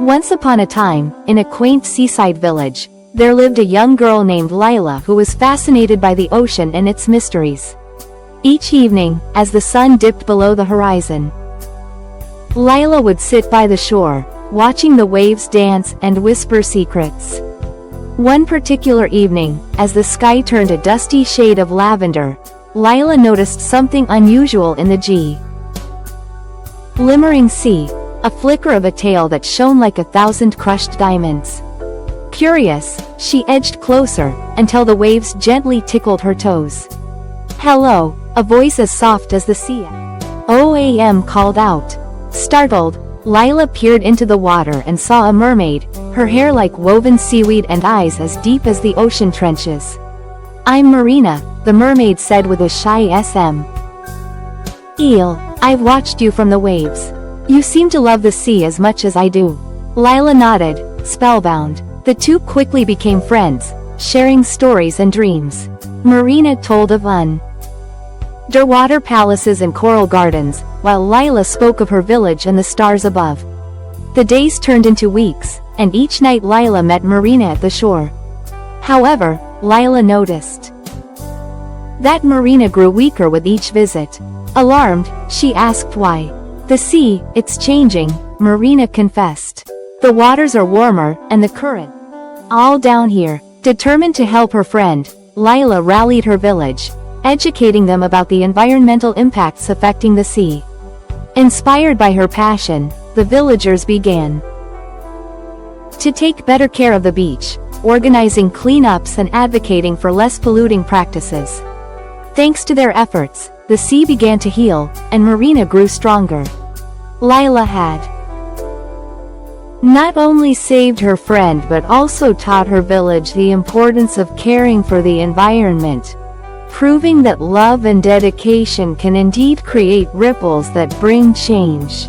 Once upon a time, in a quaint seaside village, there lived a young girl named Lila who was fascinated by the ocean and its mysteries. Each evening, as the sun dipped below the horizon, Lila would sit by the shore, watching the waves dance and whisper secrets. One particular evening, as the sky turned a dusty shade of lavender, Lila noticed something unusual in the glimmering sea, a flicker of a tail that shone like 1,000 crushed diamonds. Curious, she edged closer, until the waves gently tickled her toes. "Hello," a voice as soft as the sea OAM called out. Startled, Lila peered into the water and saw a mermaid, her hair like woven seaweed and eyes as deep as the ocean trenches. "I'm Marina," the mermaid said with a shy smile. "I've watched you from the waves. You seem to love the sea as much as I do." Lila nodded, spellbound. The two quickly became friends, sharing stories and dreams. Marina told of underwater palaces and coral gardens, while Lila spoke of her village and the stars above. The days turned into weeks, and each night Lila met Marina at the shore. However, Lila noticed that Marina grew weaker with each visit. Alarmed, she asked why. "The sea, it's changing," Marina confessed. "The waters are warmer, and the current all down here." Determined to help her friend, Lila rallied her village, educating them about the environmental impacts affecting the sea. Inspired by her passion, the villagers began to take better care of the beach, organizing cleanups and advocating for less polluting practices. Thanks to their efforts, the sea began to heal, and Marina grew stronger. Lila had not only saved her friend but also taught her village the importance of caring for the environment, proving that love and dedication can indeed create ripples that bring change.